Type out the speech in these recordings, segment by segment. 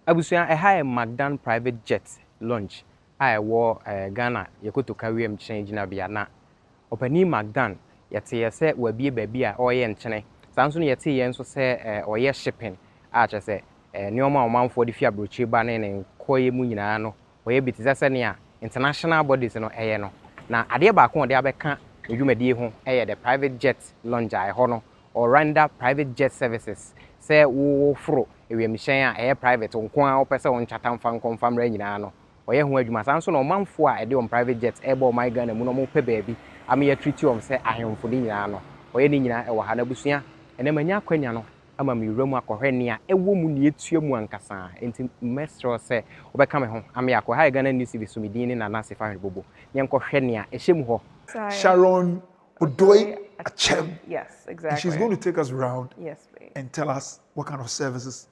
Abusua a McDan private jet launch. I wore Ghana Kotoka International Airport na opani McDan yete say we be baby a oye nchene. Sanso no yete yen so say oye shipping a che say neoma omanfo de fi abrochi ba ne koye mu nyina no oye bitise se ne a international bodies no eye no na ade ba ko de abeka edwumadi ho eye the private jet launch ai ho no or render private jet services say wo fro ewiemhyen a private nko a opese won chatamfa nkomfa mra nyina no oye ho adwuma sanso no omanfo a ede on private jet ebo my Ghana mu no mo pe baabi ama ye treat you say ahemfo de nyina no oye ni nyina e wo ha na busua ene manya kwanya no ama mi wura mu akohwe ne a ewo mu ne etua mu ankasa enti mestro say obeka me ho ama ya ko ha Ghana ni civi sumidin ni na na se fa bobo nyenkohwe ne a ehyem ho Sharon Odoi Achem. Yes, exactly. And she's going to take us around please. And tell us what kind of services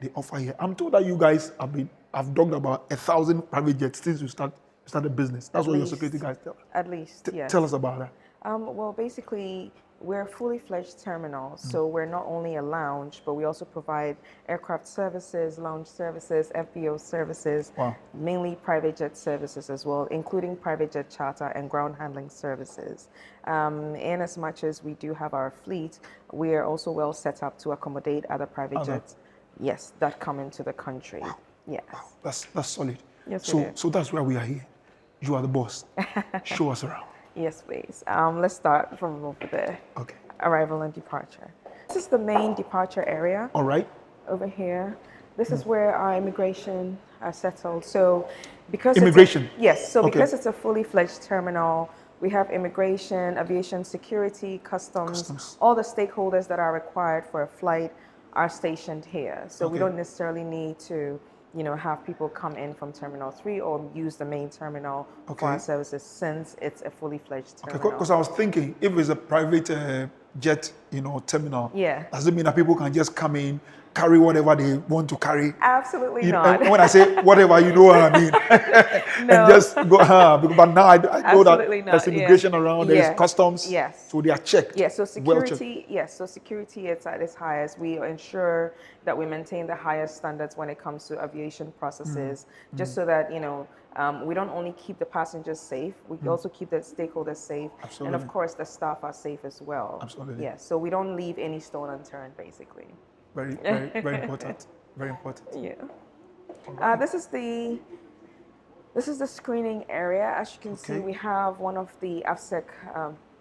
they offer here. I'm told that you guys have talked about 1,000 private jets since you started business. That's what your security guys tell us. At least, yes. Tell us about that. Well, basically, we're a fully fledged terminal, so we're not only a lounge, but we also provide aircraft services, lounge services, FBO services, mainly private jet services as well, including private jet charter and ground handling services. In as much as we do have our fleet, we are also well set up to accommodate other private jets, yes, that come into the country. Wow. Yes. Wow. That's solid. Yes, so that's why we are here. You are the boss. Show us around. Yes, please. Let's start from over there. Okay. Arrival and departure. This is the main departure area. All right. Over here. This is where our immigration are settled. So because immigration? Because it's a fully fledged terminal, we have immigration, aviation security, customs. All the stakeholders that are required for a flight are stationed here. So we don't necessarily need to have people come in from Terminal 3 or use the main terminal for our services since it's a fully fledged terminal. Because I was thinking, if it's a private jet, terminal, does it mean that people can just come in, carry whatever they want to carry? Absolutely not. And when I say whatever, you know what I mean. No. And just go, but now I know that there's immigration around, there's customs, so they are checked. Yes, so security, security is at its highest. We ensure that we maintain the highest standards when it comes to aviation processes, just so that, we don't only keep the passengers safe, we also keep the stakeholders safe. Absolutely. And of course, the staff are safe as well. Absolutely. Yes, so we don't leave any stone unturned, basically. Very, very, very important. Very important. Yeah. This is the screening area. As you can see, we have one of the AFSEC,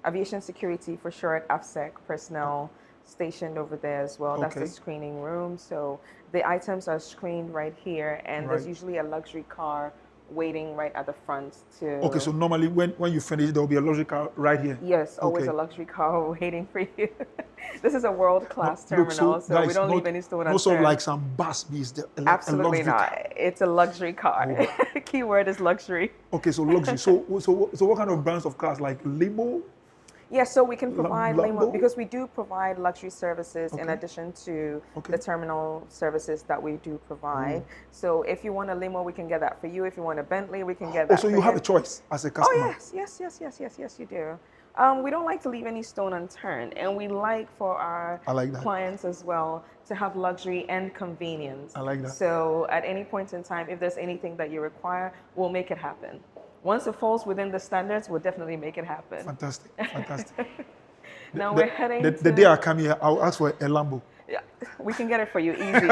aviation security for short, AFSEC personnel stationed over there as well. That's the screening room. So the items are screened right here, and there's usually a luxury car waiting right at the front to... Okay, so normally when you finish, there will be a luxury car right here? Yes, always a luxury car waiting for you. This is a world-class terminal, so we don't leave any stone unturned. Also like some bus bees. Absolutely not. It's a luxury car. Keyword is luxury. Okay, so luxury. So what kind of brands of cars, like limo? Yes, so we can provide limo because we do provide luxury services in addition to the terminal services that we do provide. So if you want a limo, we can get that for you. If you want a Bentley, we can get that. So you have a choice as a customer. Oh yes, you do. We don't like to leave any stone unturned, and we like for our clients as well to have luxury and convenience. I like that. So at any point in time, if there's anything that you require, we'll make it happen. Once it falls within the standards, we'll definitely make it happen. Fantastic. Now we're heading the day I come here, I'll ask for a Lambo. Yeah, we can get it for you easy.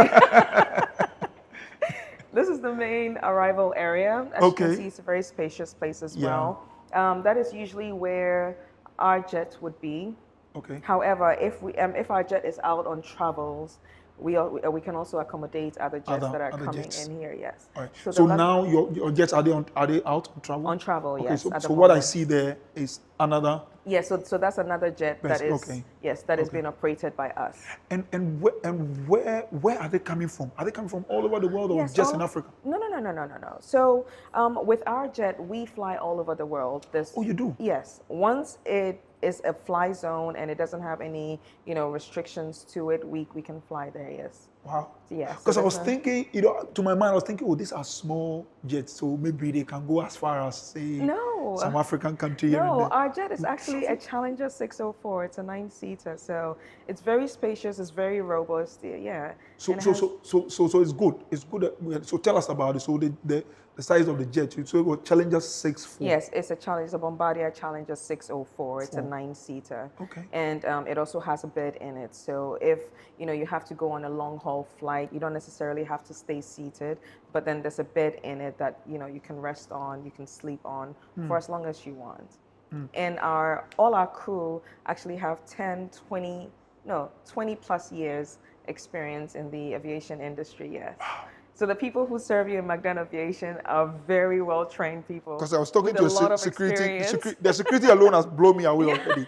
This is the main arrival area. As you can see, it's a very spacious place as well. That is usually where our jet would be. Okay. However, if our jet is out on travels, we can also accommodate other jets that are coming in here. Yes. All right. So now your jets are they out on travel? On travel, yes. So what I see there is another. Yes. So that's another jet that is that is being operated by us. And where are they coming from? Are they coming from all over the world or just in Africa? No. So with our jet, we fly all over the world. Oh, you do? Yes. Once it is a fly zone and it doesn't have any restrictions to it, we can fly there. Yes. Wow. Yes. Because I was thinking, to my mind, I was thinking, these are small jets, so maybe they can go as far as say. No. some African country here and No, there. our jet is actually a Challenger 604. It's a 9-seater, so it's very spacious. It's very robust. Yeah. So And it so, has- so so so it's good. It's good. So tell us about it. So the size of the jet. So it was Challenger 6'4". Yes, it's a Challenger, it's a Bombardier Challenger 604. It's a 9-seater. Okay. And it also has a bed in it. So if you have to go on a long haul flight, you don't necessarily have to stay seated, but then there's a bed in it that you can rest on, you can sleep on for as long as you want. And all our crew actually have 20 plus years experience in the aviation industry. Yes. So the people who serve you in McDan Aviation are very well trained people. Because I was talking with to a lot of security. experience. The security alone has blown me away already.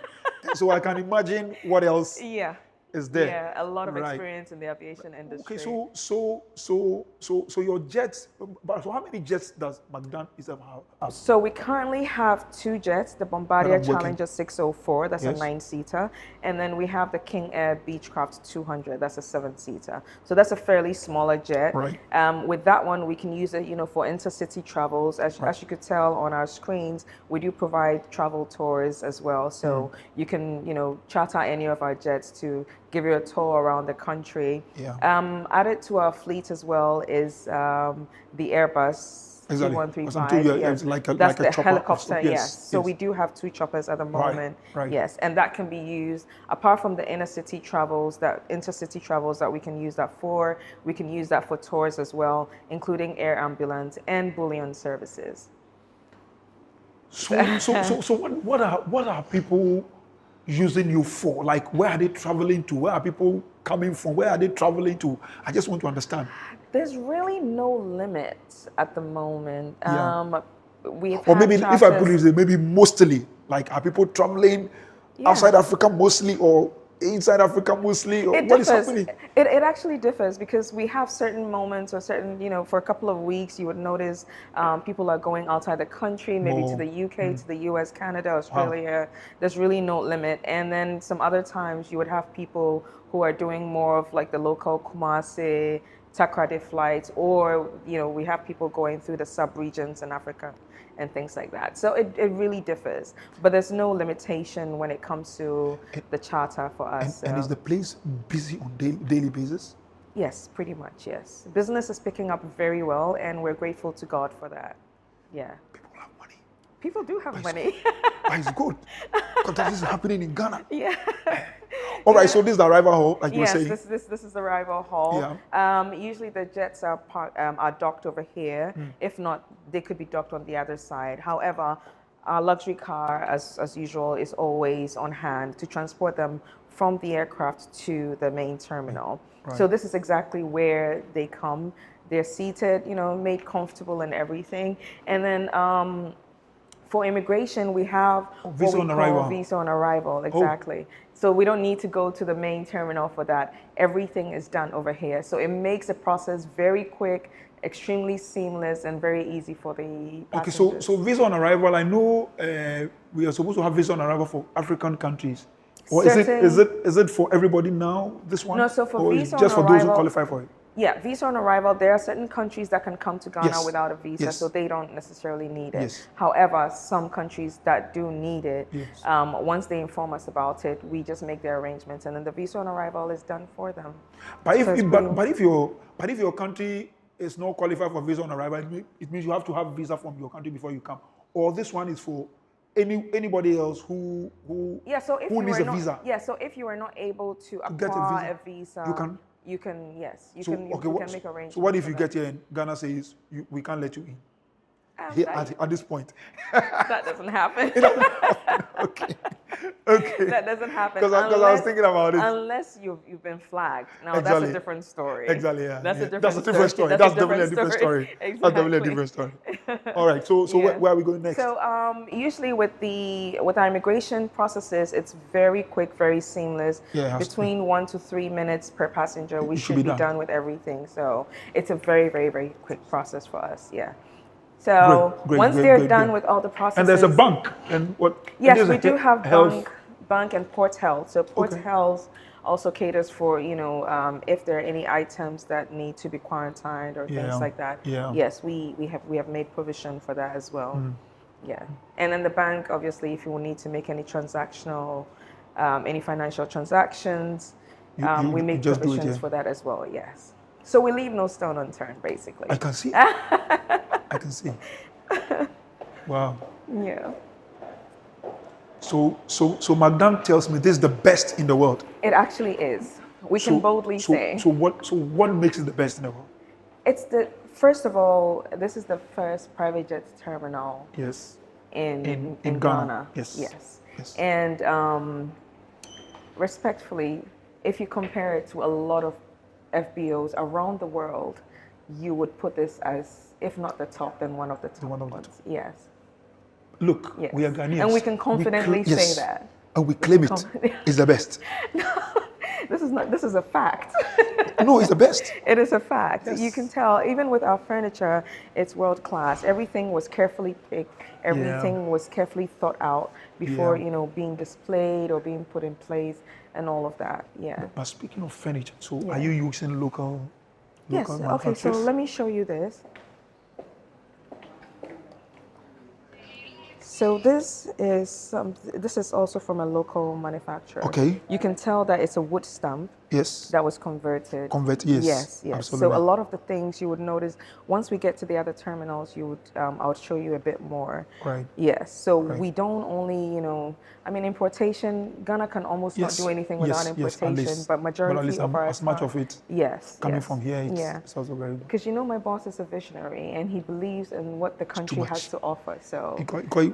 So I can imagine what else Yeah. is there. Yeah, a lot of Right. experience in the aviation industry. Okay, so your jets. But so how many jets does McDan itself have? So we currently have 2 jets, the Bombardier That are working. Challenger 604, that's Yes. a 9-seater, and then we have the King Air Beechcraft 200, that's a 7-seater. So that's a fairly smaller jet. Right. With that one, we can use it, for intercity travels. As you could tell on our screens, we do provide travel tours as well. So you can, charter any of our jets to give you a tour around the country. Yeah. Added to our fleet as well is the Airbus. Exactly. 2135. It's like a That's the chopper. helicopter, Yes, yes. So yes. we do have 2 choppers at the moment. right. Yes, and that can be used apart from the intercity travels that we can use that for. We can use that for tours as well, including air ambulance and bullion services. So what are people using you for? Like, where are they traveling to? Where are people coming from? Where are they traveling to? I just want to understand. There's really no limit at the moment. Yeah. We've Or had maybe if I charters- put it, maybe mostly. Like, are people traveling outside Africa mostly, or inside Africa mostly, or It what is differs. happening? It actually differs because we have certain moments or certain, for a couple of weeks, you would notice people are going outside the country, maybe to the UK, to the US, Canada, Australia. There's really no limit. And then some other times you would have people who are doing more of like the local Kumasi, Takrady flights, or, we have people going through the sub-regions in Africa and things like that. So it really differs, but there's no limitation when it comes to the charter for us. And is the place busy on daily basis? Yes, pretty much, yes. Business is picking up very well, and we're grateful to God for that. Yeah. People have money. People do have money. But it's good. Because this is happening in Ghana. Yeah. All right, so this is the arrival hall, like you were Yes, saying. this is the arrival hall. Usually the jets are docked over here. If not, they could be docked on the other side. However, our luxury car, as usual, is always on hand to transport them from the aircraft to the main terminal. Right. So this is exactly where they come. They're seated, made comfortable and everything. And then for immigration, we have visa on arrival. Visa on arrival, exactly. So we don't need to go to the main terminal for that. Everything is done over here. So it makes the process very quick, extremely seamless, and very easy for the passengers. Okay, so visa on arrival, I know we are supposed to have visa on arrival for African countries. Or is it for everybody now, this one? No, so for or visa is just on for those who arrival- qualify for it? Yeah, visa on arrival, there are certain countries that can come to Ghana Yes. without a visa, Yes. so they don't necessarily need it. Yes. However, some countries that do need it, Yes. once they inform us about it, we just make their arrangements, and then the visa on arrival is done for them. But So it's pretty- but if your country is not qualified for visa on arrival, it means you have to have visa from your country before you come. Or this one is for anybody else who Yeah, so if who you needs are a not, visa. Yeah, so if you are not able to get a acquire visa, a visa, you can- you can So, you can make arrangements. so what if for you that. get here and Ghana says we can't let you in? Um, Here, that, at this point. that doesn't happen. Okay. Okay. That doesn't happen. Because I was thinking about it. Unless you've been flagged. Now that's Exactly. a different story. Exactly, yeah. That's yeah. a different That's a different story. That's That's definitely a different story. Exactly. That's definitely a different story. All right. So Yeah. where are we going next? So usually with our immigration processes, it's very quick, very seamless. Yeah, it has to be. Between 1 to 3 minutes per passenger, we It should be done with everything. So it's a very, very, very quick process for us. Yeah. So Great, once great, they're great, done great. with all the processes, And there's a bank. And what? yes, there's we a do have health. bank and Port Health. So Port Okay. Health also caters for, if there are any items that need to be quarantined or Yeah, things like that. yeah. Yes, we have made provision for that as well. Yeah. And then the bank, obviously, if you will need to make any transactional, any financial transactions, we make just do it, provisions yeah. for that as well, yes. So we leave no stone unturned, basically. I can see. I can see. Wow. Yeah. So McDan tells me this is the best in the world. It actually is. We can boldly say. So what makes it the best in the world? It's first of all, this is the first private jet terminal. Yes. In Ghana. Ghana. Yes. Yes. And respectfully, if you compare it to a lot of FBOs around the world, you would put this as, if not the top, then one of the top ones. Yes. Look, Yes. we are Ghanaians. And we can confidently say that. And we claim it. It's the best. This is a fact. No, it's the best. It is a fact. Yes. You can tell, even with our furniture, it's world class. Everything was carefully picked. Everything was carefully thought out before, being displayed or being put in place and all of that. Yeah. But speaking of furniture, so are you using local Yes. Okay, so manufacturers? let me show you this. So this is also from a local manufacturer. Okay. You can tell that it's a wood stump. Yes. That was converted. Yes. Yes. Absolutely. So a lot of the things you would notice once we get to the other terminals, I'll show you a bit more. Right. Yes. So we don't only, importation. Ghana can almost not do anything without importation, but majority of our as much of it. Yes. Coming from here, it's also very good. Because my boss is a visionary and he believes in what the country has to offer. So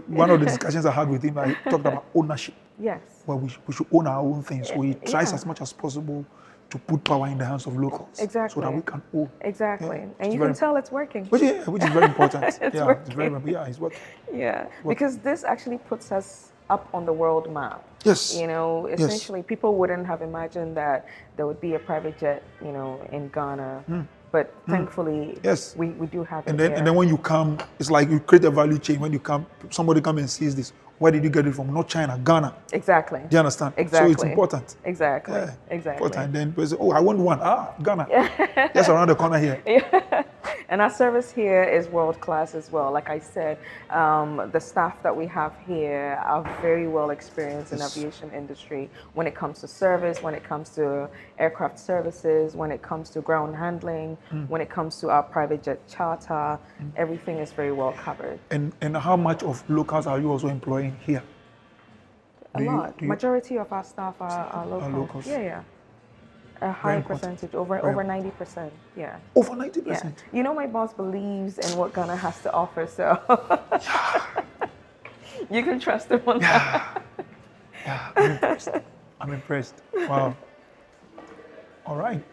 one of the discussions I had with him, I talked about ownership. Yes. Well, we should own our own things. So he tries as much as possible to put power in the hands of locals. Exactly. So that we can own. Exactly. Yeah, and you can tell it's working. Which is very important. It's It's working. Yeah. Because this actually puts us up on the world map. Yes. Essentially people wouldn't have imagined that there would be a private jet, in Ghana. But thankfully, we do have it. And then when you come, it's like you create a value chain. When you come, somebody come and sees this. Where did you get it from? Not China, Ghana. Exactly. Do you understand? Exactly. So it's important. Exactly. Yeah, exactly. Important. And then people say, I want one. Ghana. Just around the corner here. Yeah. And our service here is world class as well. Like I said, the staff that we have here are very well experienced in the aviation industry when it comes to service, when it comes to aircraft services, when it comes to ground handling, when it comes to our private jet charter. Everything is very well covered. And how much of locals are you also employing here? A lot. Majority of our staff are local. locals. Yeah. A high percentage, over 90%. Yeah. Over 90%. Yeah. My boss believes in what Ghana has to offer, so you can trust him on that. Yeah, I'm impressed. Wow. All right.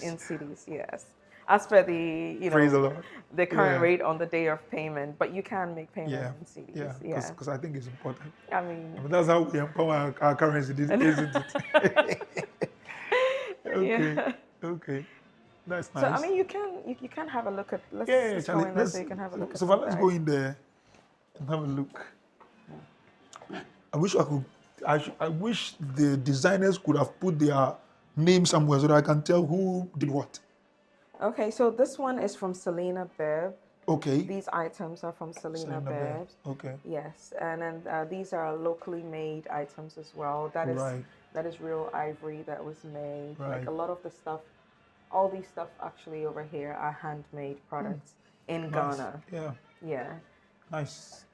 In cities, yes. As per the Praise the Lord. the current rate on the day of payment, but you can make payment in cities. Yeah, because I think it's important. I mean, that's how we empower our currency, isn't it? Okay. That's nice. So you can have a look at. Let's go in there so you can have a look. So let's go in there and have a look. I wish the designers could have put their name somewhere so that I can tell who did what. Okay, so this one is from Selena Bev. Okay. These items are from Selena Bev. Okay. Yes, and then these are locally made items as well. That is real ivory that was made. Right. Like a lot of the stuff, all these stuff actually over here are handmade products in Ghana. Yeah. Yeah. Nice.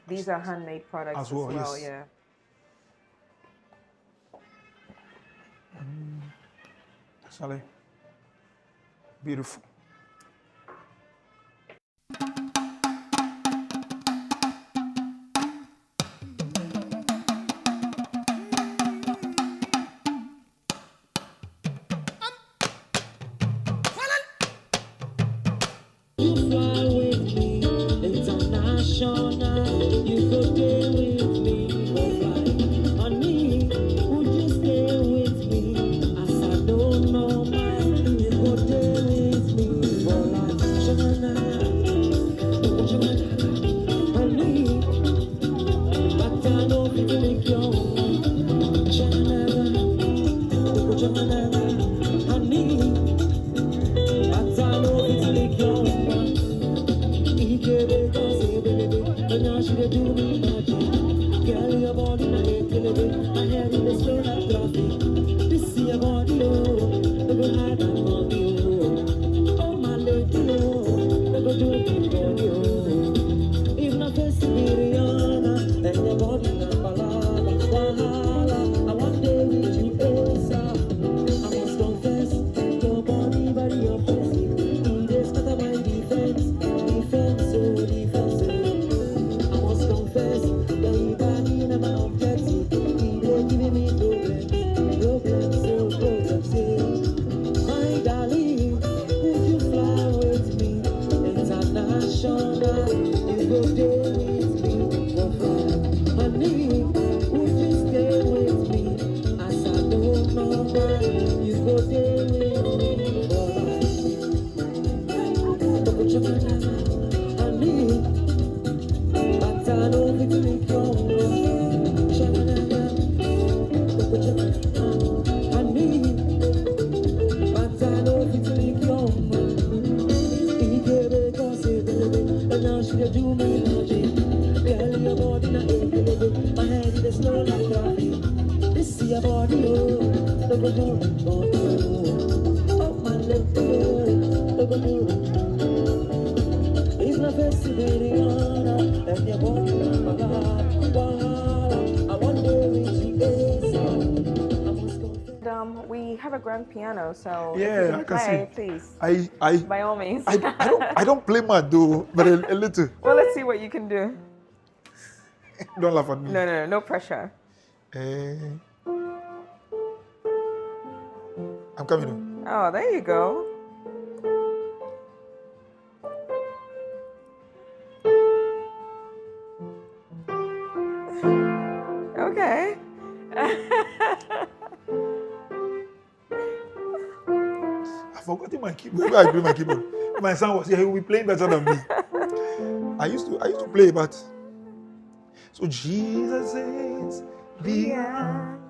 These are handmade products as well. Yes. Yeah. Sally. Beautiful. do me magic. Girl, your body na my head is slow like traffic. This is your body, oh, no go do it, oh my love, no go do it. It's not festival, and your body na my God. Wow, I wonder which is. We have a grand piano, so if Yeah, you can I can play, see. please. I By all means. I don't play much though, but a little. Well, let's see what you can do. Don't laugh at me. No pressure. I'm coming. Oh, there you go. Okay. I forgot my keyboard. Where I play my keyboard. If my son was here, he would be playing better than me. I used to play, but so Jesus is beyond.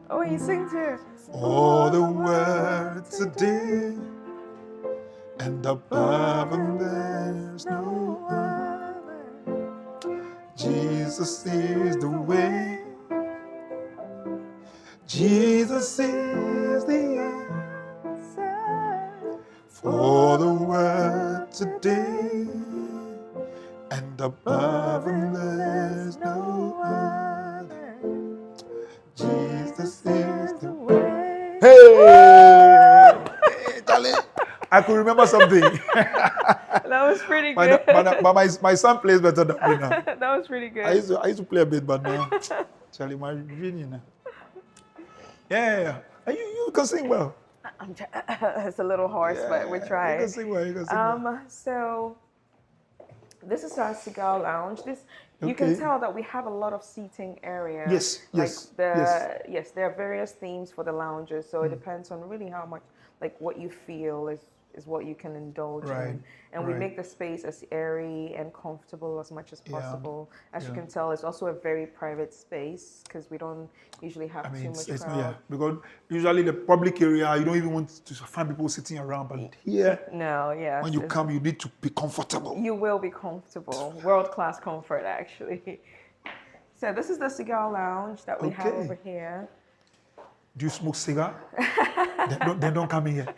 Oh, you sing too. All the world today, and above and there's no other. Jesus is the way. Jesus is the answer for the world today, and above and there's no other. Jesus is the way. Hey, Charlie, I could remember something. That was pretty good. But my son plays better than me now. That was pretty good. I used to play a bit, but now, Charlie, my dream, yeah. And you can sing well. It's a little hoarse, but we try. You can sing well. So this is our cigar lounge. You can tell that we have a lot of seating area. Yes. Yes, there are various themes for the lounges, so it depends on really how much, like what you feel is what you can indulge in. And we make the space as airy and comfortable as much as possible. As you can tell, it's also a very private space because we don't usually have too much crowd. Because usually the public area, you don't even want to find people sitting around, but here, when you come, you need to be comfortable. You will be comfortable. World-class comfort, actually. So this is the cigar lounge that we have over here. Do you smoke cigar? then don't come in here.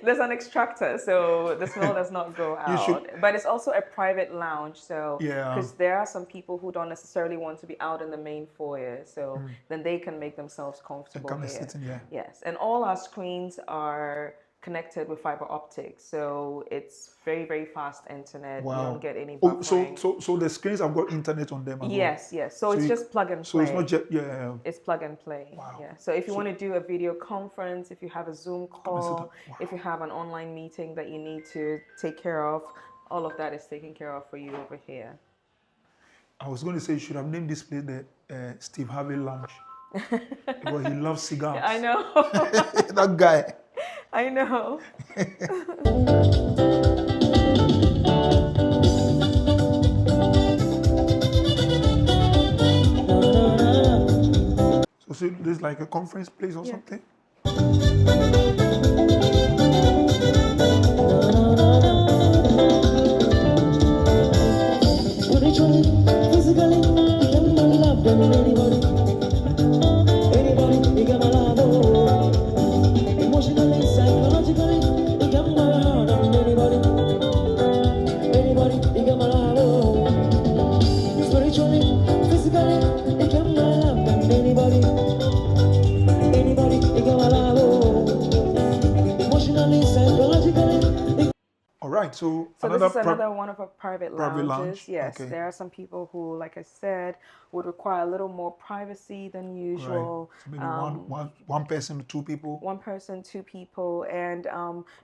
There's an extractor, so the smell does not go out. But it's also a private lounge, so because there are some people who don't necessarily want to be out in the main foyer, so then they can make themselves comfortable here. Yes, and all our screens are connected with fiber optics, so it's very, very fast internet. Wow. You don't get any buffering. So the screens have got internet on them as well? Yes. So it's just plug and play. So it's not just It's plug and play. Wow. Yeah. So if you want to do a video conference, if you have a Zoom call, if you have an online meeting that you need to take care of, all of that is taken care of for you over here. I was going to say you should have named this place the Steve Harvey Lounge because he loves cigars. I know. That guy. I know. So this is like a conference place or something? So this is another one of our private lounges. Yes, there are some people who, like I said, would require a little more privacy than usual. Right. So maybe one person, two people. One person, two people, and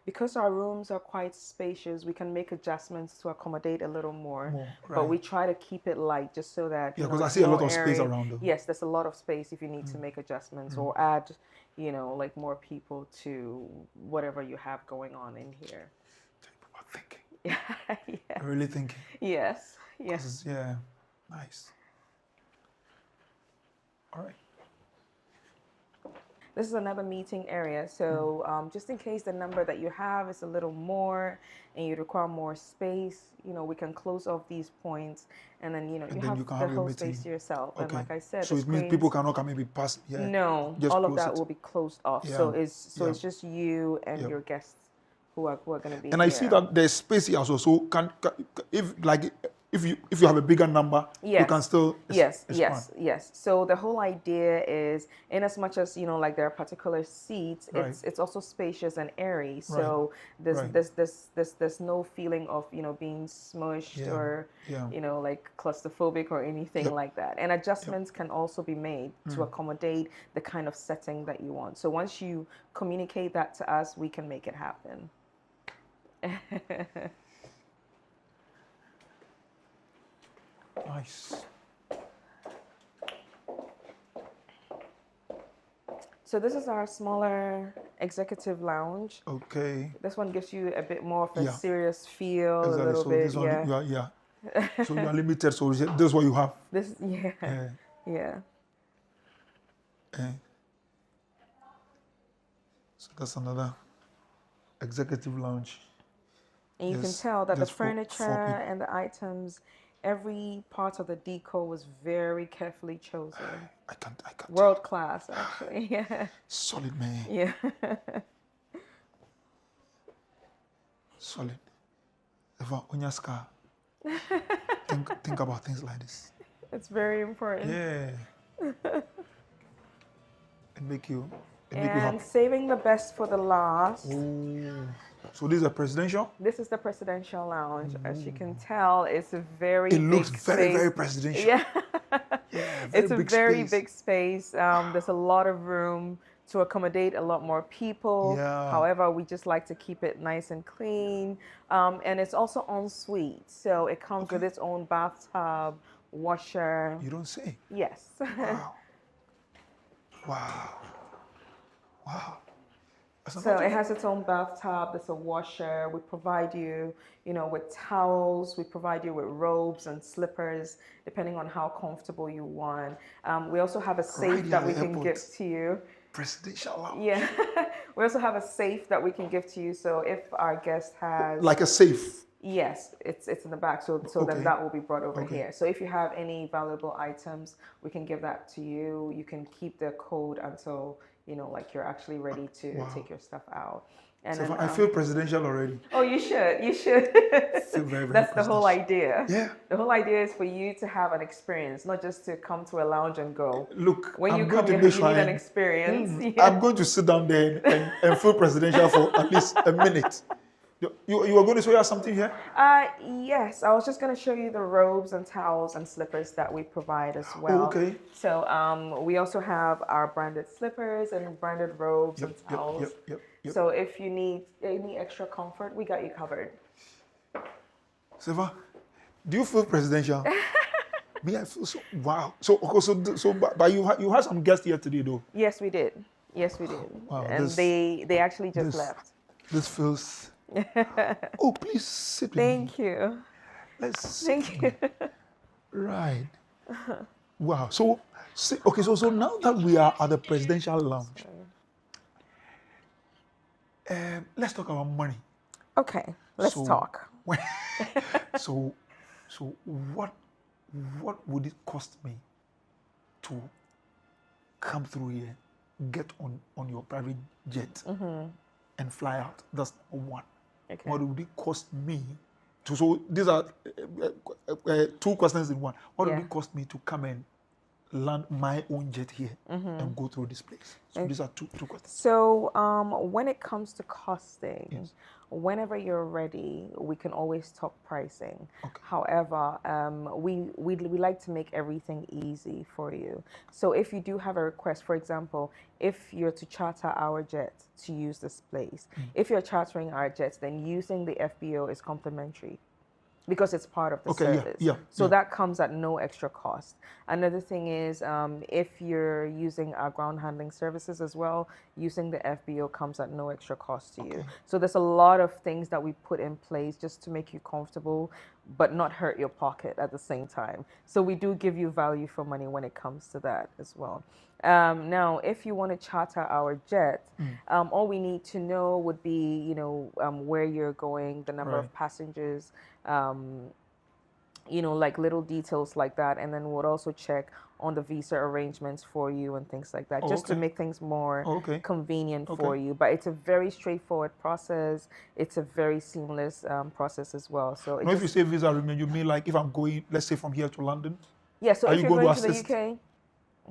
because our rooms are quite spacious, we can make adjustments to accommodate a little more. But we try to keep it light, just so that because I see a lot of space around them. Yes, there's a lot of space if you need to make adjustments or add, like more people to whatever you have going on in here. Thinking. Yeah. Really thinking. Yes. Yeah. Nice. All right. This is another meeting area. So just in case the number that you have is a little more and you require more space, we can close off these points, and then you have the whole space to yourself. Okay. And like I said, so it means people cannot come maybe pass. Yeah. No, just all of that it. will be closed off. Yeah. So it's just you and your guests who are going to be. And I see that there's space here also. So if you have a bigger number, you can still yes. So the whole idea is, in as much as like there are particular seats, it's also spacious and airy. So there's no feeling of being smushed or like claustrophobic or anything like that. And adjustments can also be made to accommodate the kind of setting that you want. So once you communicate that to us, we can make it happen. Nice. So this is our smaller executive lounge. Okay. This one gives you a bit more of a serious feel, a little so bit. This one, so you are limited. So this is what you have. Yeah. So that's another executive lounge. And you can tell that the furniture and the items, every part of the decor was very carefully chosen. I can't. World class, actually. Yeah. Solid, man. Yeah. Solid. Eva, Onyaska, think about things like this. It's very important. Yeah. It make you And happy. saving the best for the last. Oh. So this is a presidential? This is the presidential lounge. As you can tell, it's a very big looks very, space. very presidential. Yeah. It's a very big space. There's a lot of room to accommodate a lot more people. Yeah. However, we just like to keep it nice and clean. And it's also en suite. So it comes with its own bathtub, washer. You don't say? Yes. Wow. So it has its own bathtub. There's a washer. We provide you, with towels. We provide you with robes and slippers, depending on how comfortable you want. We also have a safe that we can give to you. Presidential lounge. Yeah. We also have a safe that we can give to you. So if our guest has... Like a safe? Yes, it's in the back. So then that will be brought over here. So if you have any valuable items, we can give that to you. You can keep the code until... you're actually ready to take your stuff out. And so then, I feel presidential already. Oh, you should. Feel very, very That's the whole idea. Yeah. The whole idea is for you to have an experience, not just to come to a lounge and go. Look, when I'm you going come, to you need an experience. I'm going to sit down there and feel presidential for at least a minute. You are going to show us something here? Yes, I was just going to show you the robes and towels and slippers that we provide as well. Oh, okay. So we also have our branded slippers and branded robes and towels. Yep. So if you need any extra comfort, we got you covered. Seva, do you feel presidential? Me, I feel so wow. But you had some guests here today, though. Yes, we did. Wow, and they actually just left. This feels. Oh, please sit with me. Thank you. Thank you. Right. Wow. So now that we are at the presidential lounge, let's talk about money. Okay, let's talk. So what would it cost me to come through here, get on your private jet, and fly out? That's one. Okay. What would it cost me to? So these are two questions in one. What would it cost me to come and land my own jet here and go through this place? So these are two questions. So when it comes to costing, whenever you're ready, we can always talk pricing. Okay. However, we like to make everything easy for you. So if you do have a request, for example, if you're to charter our jet to use this place, if you're chartering our jets, then using the FBO is complimentary, because it's part of the service. So that comes at no extra cost. Another thing is, if you're using our ground handling services as well, using the FBO comes at no extra cost to you. So there's a lot of things that we put in place just to make you comfortable but not hurt your pocket at the same time. So we do give you value for money when it comes to that as well. Now, if you want to charter our jet, all we need to know would be, where you're going, the number of passengers, like little details like that. And then we'll also check on the visa arrangements for you and things like that, just to make things more convenient for you. But it's a very straightforward process. It's a very seamless process as well. So if you say visa arrangement, you mean like if I'm going, let's say from here to London? Yeah, so if you're going to the UK,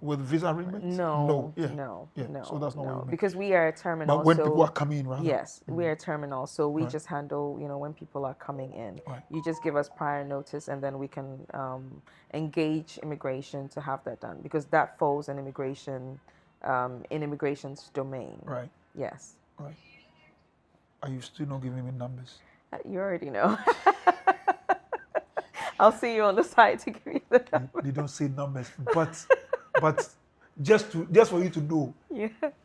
with visa arrangement? No. So that's not what you mean. Because we are a terminal. But when people are coming in, rather? Yes, we are a terminal. So we just handle, when people are coming in. You just give us prior notice and then we can engage immigration to have that done. Because that falls in immigration's domain. Right. Yes. Right. Are you still not giving me numbers? You already know. I'll see you on the side to give you the numbers. They don't say numbers, but just for you to know,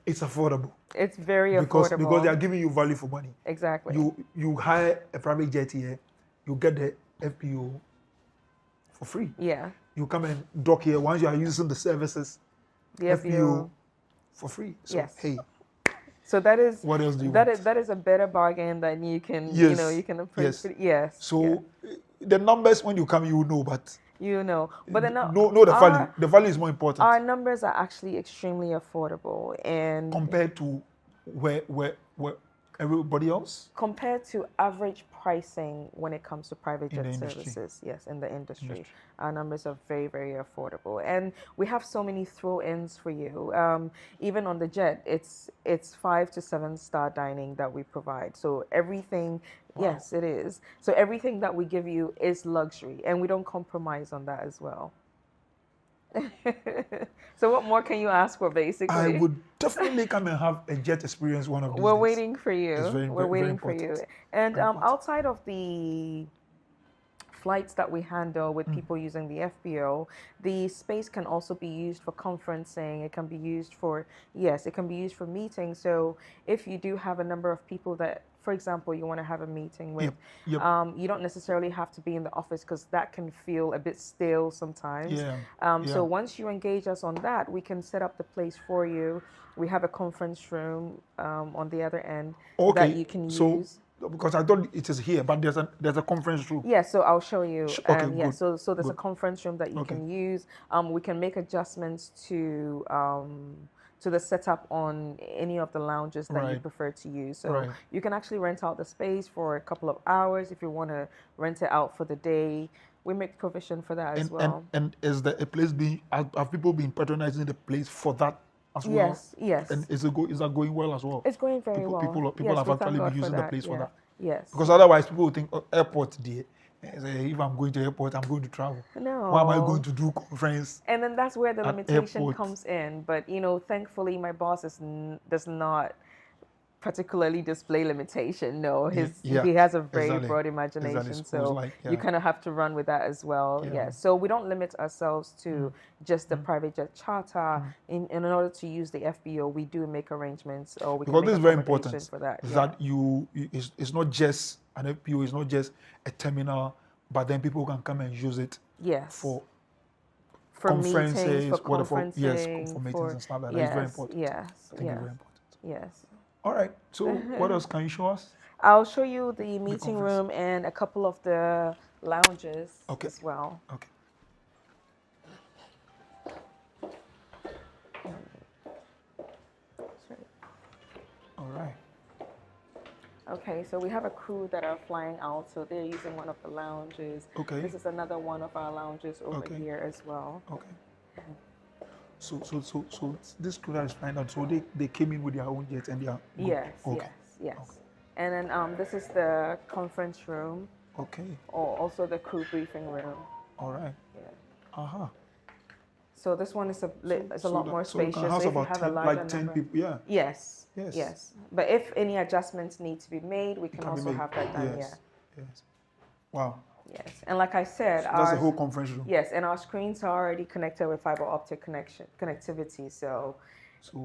it's affordable. It's very affordable because they are giving you value for money. Exactly. You hire a private jet here, you get the FPO for free. Yeah. You come and dock here once you are using the services. The FPO for free. So hey. So that is what else do you want? That is a better bargain than you can you can approach. Yes. So the numbers when you come you know, but but the value. The value is more important. Our numbers are actually extremely affordable and compared to where everybody else? Compared to average pricing when it comes to private jet services, yes, in the industry. Our numbers are very, very affordable. And we have so many throw-ins for you. Even on the jet, it's 5 to 7 star dining that we provide. So everything, yes, it is. So everything that we give you is luxury, and we don't compromise on that as well. So what more can you ask for, basically? I would definitely come and have a jet experience one of these We're days. waiting for you. We're waiting for you. And outside of the flights that we handle with people using the FBO, the space can also be used for conferencing. It can be used for, it can be used for meetings. So if you do have a number of people that, for example, you want to have a meeting with, you don't necessarily have to be in the office because that can feel a bit stale sometimes. So once you engage us on that, we can set up the place for you. We have a conference room on the other end that you can use. Because I thought it is here, but there's a conference room. Yeah, so I'll show you. Okay, so there's a conference room that you can use. We can make adjustments to the setup on any of the lounges that you prefer to use. So you can actually rent out the space for a couple of hours if you want to rent it out for the day. We make provision for that as well. And is there a place have people been patronizing the place for that as well? Yes. And is that going well as well? It's going very well. People have actually been using the place for that. Yes. Because otherwise people would think airport there. If I'm going to airport, I'm going to travel. No. Why am I going to do conference? And then that's where the limitation comes in. But thankfully my boss does not particularly display limitation. No, he has a very broad imagination. So you kind of have to run with that as well. So we don't limit ourselves to just the private jet charter. In order to use the FBO, we do make arrangements, or we because can this make is very important for that. That it's not just an FBO, it's not just a terminal, but then people can come and use it for conferences, meetings, for for meetings and stuff like that. It's very important. Very important. Yes. All right. So what else can you show us? I'll show you the meeting room and a couple of the lounges as well. Okay. All right. Okay, so we have a crew that are flying out, so they're using one of the lounges. Okay. This is another one of our lounges over here as well. Okay. So this crew that is flying out, so they came in with their own jets and they are yes. Okay. And then this is the conference room. Okay. Or also the crew briefing room. All right. Yeah. So this one is a lot more spacious. So if you have a larger 10 number, people, Yes. But if any adjustments need to be made, we can also have that done. Yes. Wow. Yes, and like I said, that's the whole conference room. Yes, and our screens are already connected with fiber optic connectivity, so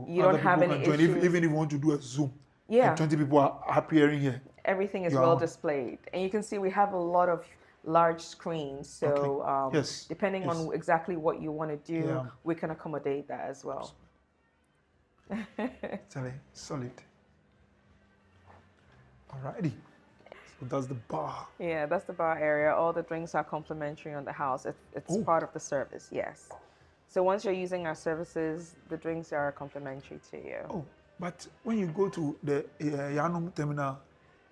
you don't have any issues. Even if you want to do a Zoom, and 20 people are appearing here. Everything is well displayed, and you can see we have a lot of large screens. So yes. depending yes. on exactly what you want to do, we can accommodate that as well. Solid. Alrighty. So that's the bar. Yeah, that's the bar area. All the drinks are complimentary on the house. It's part of the service, yes. So once you're using our services, the drinks are complimentary to you. Oh, but when you go to the Yanum terminal,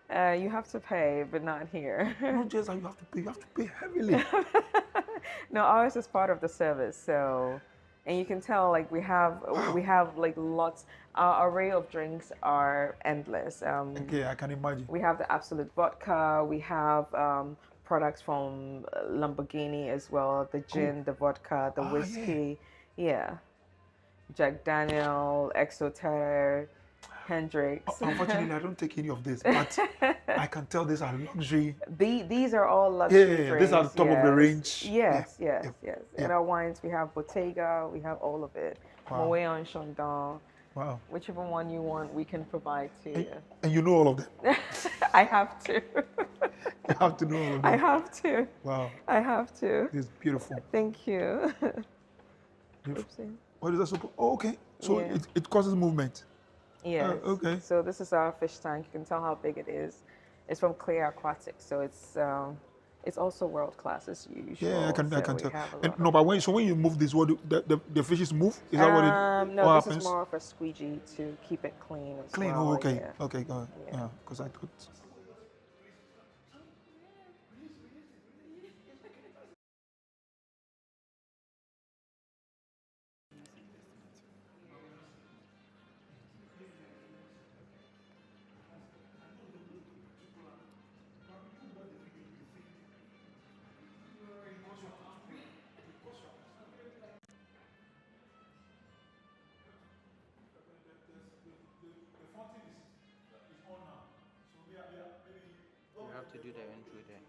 you have to pay, but not here. not just that you have to pay heavily. No, ours is part of the service. So, and you can tell like we have like lots. Our array of drinks are endless. Okay, I can imagine. We have the Absolute Vodka. We have products from Lamborghini as well. The gin, the vodka, the whiskey. Yeah. Jack Daniel, Exoterra, Hendrix. Unfortunately, I don't take any of this, but I can tell these are luxury. These are all luxury drinks. These are the top of the range. Yes. In our wines, we have Bottega, we have all of it. Moët and Chandon. Wow. Whichever one you want, we can provide to you. And you know all of them? I have to. You have to know all of them? I have to. Wow. I have to. It's beautiful. Thank you. Beautiful. What is that supposed? Oh, okay. So it causes movement. Yes. Okay. So this is our fish tank. You can tell how big it is. It's from Clear Aquatics, so it's also world class as usual. Yeah, I can tell. And, no, but when you move this, what the fishes move? Is that what it? No, what this happens? is more of a squeegee to keep it clean. Clean. Well. Oh, okay. Yeah. Okay, go ahead. Yeah, because I thought. You have to do the intro there.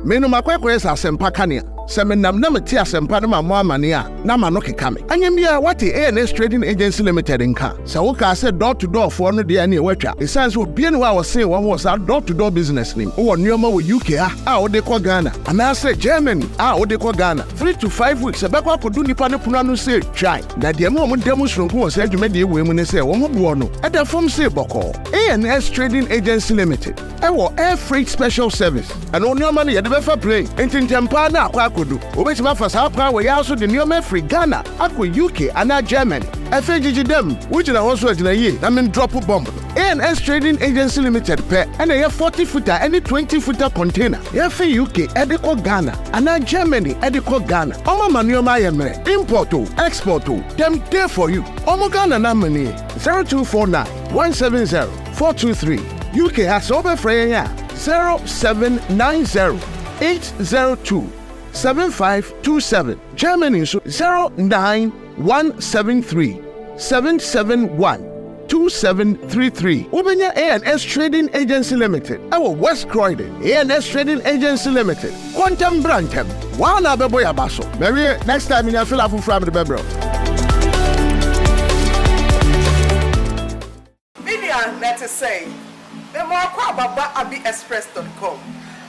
Menu makwekwe sa sempa kania. Se menam na meti asempa na mamo amane a na ma no keka me. Anyam bia wate ANS Trading Agency Limited nka. Se wo ka se door to door for no de na e watwa. E sense obi ne wa wo se wo sa door to door business nim. Wo nneoma wo UK a wo de kɔ Ghana. Ana se Germany a wo de kɔ Ghana. 3 to 5 weeks e be kwa kodu nipa ne pono no se try. Na de mo demonstration wo se adwuma de we mu ne se wo mo bo no. E da form se bɔkɔ. ANS Trading Agency Limited. E wo air freight special service. And nneoma ne ye de be fa plane. Entintempa na akwa kodu. Obetima fa sa pa we ya so de nneoma free Ghana akwa UK ana Germany. FAGG dem which na also agina ye na men drop bomb. ANS Trading Agency Limited pe and a 40 footer any 20 footer container. Ya fe UK ediko Ghana ana Germany ediko Ghana. Omo manuoma ye mere import o export o dem there for you. Omo Ghana na money 0249 170 423. UK has over free ya 0790 802 7527. Germany 09173 771 2733. Ubenya ANS Trading Agency Limited. Our West Croydon ANS Trading Agency Limited. Quantum Brantem. Wana beboya baso. Maybe next time in your fill up from the bebro. Million letters say. The more baba abiexpress.com.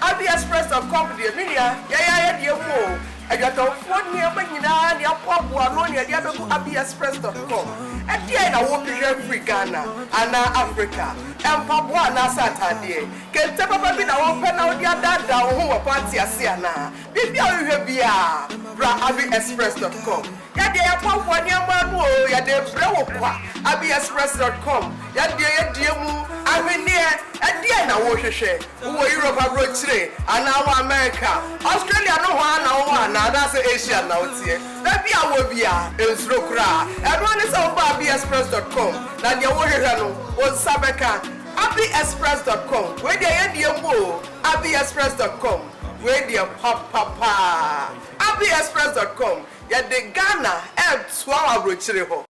abiexpress.com the media yeah mo I got a phone near Bagina the Apua no near the abiexpress.com and there I want to free Ghana and Africa and Papua na Saturday can tell papa be na one pen out the dada who party asiana bibi you bia bra abiexpress.com ya de Papua near manu ya de brewo kwa abiexpress.com ya de mu avenie and na wo hwehwe wo Europe abroad chire and now America Australia no one na one na that's Asia na otie na bia wo bia ensuro kra everyone is on abiexpress.com na de wo hwehwe no wo sabeka abiexpress.com. Where they end your mo, abiexpress.com. Where they papa. abiexpress.com. Ya de Ghana, 12 hour